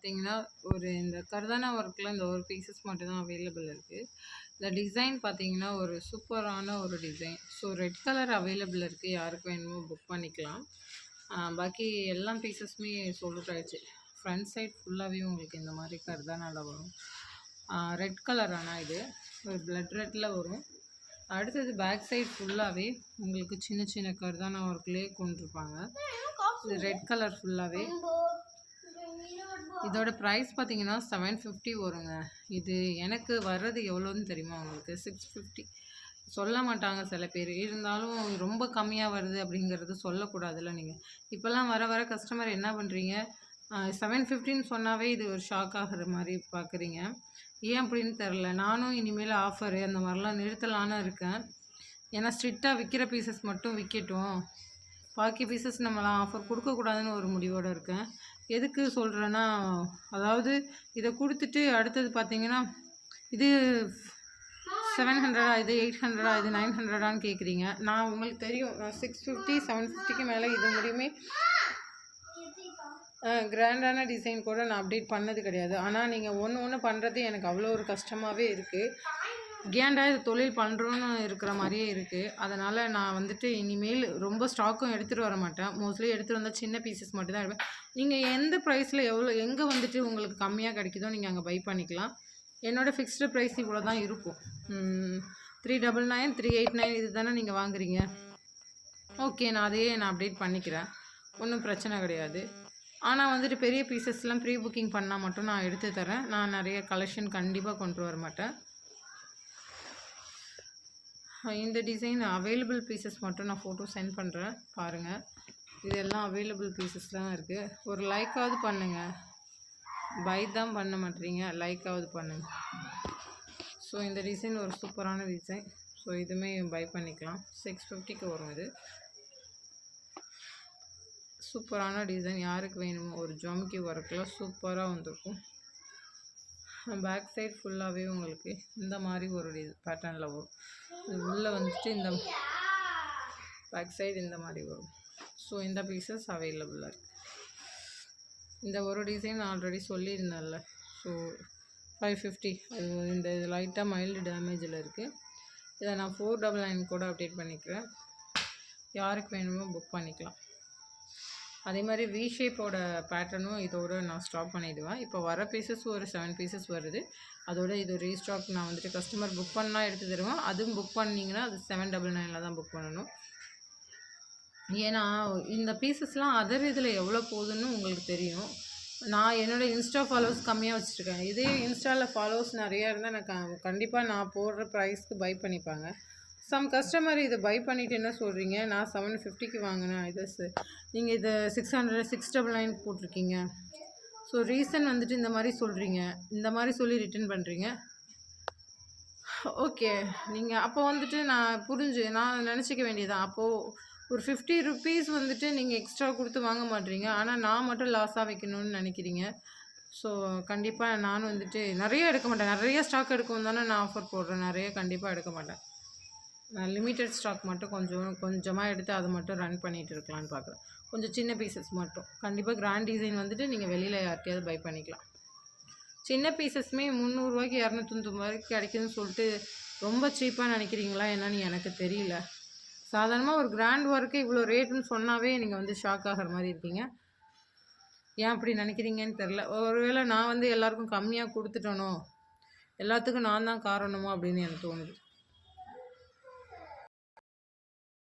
பார்த்தீங்கன்னா, இந்த கர்தானா ஒர்க்ல இந்த ஒரு பீசஸ் மட்டும் தான் அவைலபிள் இருக்கு. இந்த டிசைன் பார்த்தீங்கன்னா, ஒரு சூப்பரான ஒரு design. So red colour available இருக்கு. யாருக்கு வேணுமோ புக் பண்ணிக்கலாம். பாக்கி எல்லா பீசஸுமே சோல்ட் அவுட் ஆயிடுச்சு. ஃப்ரண்ட் சைட் ஃபுல்லாவே உங்களுக்கு இந்த மாரி கர்தானால வரும். ரெட் கலர் ஆனா இது. ஒரு பிளட் ரெட்ல வரும். அடுத்தது பேக் சைட் ஃபுல்லாவே உங்களுக்கு சின்ன சின்ன கர்தானா ஒர்க்லயே கொண்டிருப்பாங்க. இது ரெட் கலர் ஃபுல்லாவே. இதோட ப்ரைஸ் பார்த்தீங்கன்னா 750 வருங்க. இது எனக்கு வர்றது எவ்வளோன்னு தெரியுமா உங்களுக்கு? 650 சொல்ல மாட்டாங்க சில பேர். இருந்தாலும் ரொம்ப கம்மியாக வருது அப்படிங்கிறது சொல்லக்கூடாதுல்ல நீங்கள். இப்போல்லாம் வர வர கஸ்டமர் என்ன பண்ணுறீங்க, 750ன்னு சொன்னாவே இது ஒரு ஷாக் ஆகிற மாதிரி பார்க்குறீங்க. ஏன் அப்படின்னு தெரில. நானும் இனிமேல் ஆஃபரு அந்த மாதிரிலாம் நிறுத்தலான்னு இருக்கேன். ஏன்னா ஸ்ட்ரிக்டாக விற்கிற பீசஸ் மட்டும் விற்கட்டும். பாக்கி பீசஸ் நம்மலாம் ஆஃபர் கொடுக்கக்கூடாதுன்னு ஒரு முடிவோடு இருக்கேன். எதுக்கு சொல்கிறேன்னா, அதாவது இதை கொடுத்துட்டு அடுத்தது பார்த்தீங்கன்னா, இது 700 இது 800 இது 900 கேட்குறீங்க. நான் உங்களுக்கு தெரியும், நான் 650 750க்கு மேலே இது முடியுமே கிராண்டான டிசைன் கூட நான் அப்டேட் பண்ணது கிடையாது. ஆனால் நீங்கள் ஒன்று பண்ணுறது எனக்கு அவ்வளோ ஒரு கஷ்டமாகவே இருக்குது. ஏன்டா இது தொழில் பண்ணுறோன்னு இருக்கிற மாதிரியே இருக்குது. அதனால் நான் வந்துட்டு இனிமேல் ரொம்ப ஸ்டாக்கும் எடுத்துகிட்டு வர மாட்டேன். மோஸ்ட்லி எடுத்துகிட்டு வந்தால் சின்ன பீசஸ் மட்டும் தான் எடுப்பேன். நீங்கள் எந்த ப்ரைஸில் எங்கே வந்துட்டு உங்களுக்கு கம்மியாக கிடைக்குதோ நீங்கள் அங்கே பை பண்ணிக்கலாம். என்னோடய ஃபிக்ஸ்டு ப்ரைஸ் இவ்வளோ தான் இருக்கும். 399 389 இது தானே நீங்கள் வாங்குறீங்க. ஓகே, நான் அதையே அப்டேட் பண்ணிக்கிறேன். ஒன்றும் பிரச்சனை கிடையாது. ஆனால் வந்துட்டு பெரிய பீசஸ்லாம் ப்ரீ புக்கிங் பண்ணால் மட்டும் நான் எடுத்து தரேன். நான் நிறைய கலெக்ஷன் கண்டிப்பாக கொண்டு வர மாட்டேன். இந்த டிசைன் அவைலபிள் பீசஸ் மட்டும் நான் ஃபோட்டோ சென்ட் பண்ணுறேன், பாருங்கள். இதெல்லாம் அவைலபிள் பீசஸ் தான் இருக்குது. ஒரு லைக்காவது பண்ணுங்கள். பை தான் பண்ண மாட்டேறீங்க, லைக்காவது பண்ணுங்கள். ஸோ இந்த டிசைன் ஒரு சூப்பரான டிசைன். ஸோ இதுவுமே பை பண்ணிக்கலாம். 650க்கு வரும். இது சூப்பரான டிசைன். யாருக்கு வேணுமோ ஒரு ஜாமிக்கி ஒர்க்கில் சூப்பராக வந்திருக்கும். பேக் சைட் ஃபுல்லாகவே உங்களுக்கு இந்த மாதிரி ஒரு பேட்டர்னில் வரும். உள்ளே வந்துட்டு இந்த பேக் சைடு இந்த மாதிரி வரும். ஸோ இந்த பீசஸ் அவைலபிளாக இருக்குது. இந்த ஒரு டிசைன் ஆல்ரெடி சொல்லியிருந்தேன்ல. ஸோ 550 அது இந்த லைட்டாக மைல்டு டேமேஜில் இருக்குது. இதை நான் 499 கூட அப்டேட் பண்ணிக்கிறேன். யாருக்கு வேணுமோ புக் பண்ணிக்கலாம். அதே மாதிரி வி ஷேப்போட பேட்டர்னும் இதோடு நான் ஸ்டாப் பண்ணிவிடுவேன். இப்போ வர பீசஸ் ஒரு 7 பீசஸ் வருது. அதோட இது ரீஸ்டாக் நான் வந்துட்டு கஸ்டமர் புக் பண்ணால் எடுத்து தருவேன். அதுவும் புக் பண்ணிங்கன்னா அது 799 தான் புக் பண்ணணும். ஏன்னா இந்த பீசஸ்லாம் அதர் இதில் எவ்வளோ போகுதுன்னு உங்களுக்கு தெரியும். நான் என்னோடய இன்ஸ்டா ஃபாலோவர்ஸ் கம்மியாக வச்சுருக்கேன். இதே இன்ஸ்டாவில் ஃபாலோவர்ஸ் நிறையா இருந்தால் நான் கண்டிப்பாக நான் போடுற ப்ரைஸ்க்கு பை பண்ணிப்பாங்க. சம் கஸ்டமர் இதை பை பண்ணிவிட்டு என்ன சொல்கிறீங்க, நான் 750க்கு வாங்கினேன், இது நீங்கள் இதை 600 699 போட்டிருக்கீங்க. ஸோ ரீசன் வந்துட்டு இந்த மாதிரி சொல்கிறீங்க, இந்த மாதிரி சொல்லி ரிட்டர்ன் பண்ணுறீங்க. ஓகே, நீங்கள் அப்போ வந்துட்டு நான் நினச்சிக்க வேண்டியதான். அப்போது ஒரு 50 ருபீஸ் வந்துட்டு நீங்கள் எக்ஸ்ட்ரா கொடுத்து வாங்க மாட்டீங்க. ஆனால் நான் மட்டும் லாஸாக வைக்கணும்னு நினைக்கிறீங்க. ஸோ கண்டிப்பாக நானும் வந்துட்டு நிறைய எடுக்க மாட்டேன். நிறைய ஸ்டாக் எடுக்கும் தானே நான் ஆஃபர் போடுறேன். நிறைய கண்டிப்பாக எடுக்க மாட்டேன். நான் லிமிட்டட் ஸ்டாக் மட்டும் கொஞ்சமாக எடுத்து அதை மட்டும் ரன் பண்ணிகிட்டு இருக்கலான்னு பார்க்குறேன். கொஞ்சம் சின்ன பீசஸ் மட்டும். கண்டிப்பாக கிராண்ட் டிசைன் வந்துட்டு நீங்கள் வெளியில் யார்கிட்டையாவது பை பண்ணிக்கலாம். சின்ன பீசஸ்மே 300 290 கிடைக்குதுன்னு சொல்லிட்டு ரொம்ப சீப்பாக நினைக்கிறீங்களா என்னன்னு எனக்கு தெரியல. சாதாரணமாக ஒரு கிராண்ட் ஒர்க்கு இவ்வளோ ரேட்டுன்னு சொன்னாவே நீங்கள் வந்து ஷாக் ஆகிற மாதிரி இருக்கீங்க. ஏன் அப்படி நினைக்கிறீங்கன்னு தெரில. ஒருவேளை நான் வந்து எல்லாருக்கும் கம்மியாக கொடுத்துட்டனோ, எல்லாத்துக்கும் நான் தான் காரணமோ அப்படின்னு எனக்கு தோணுது.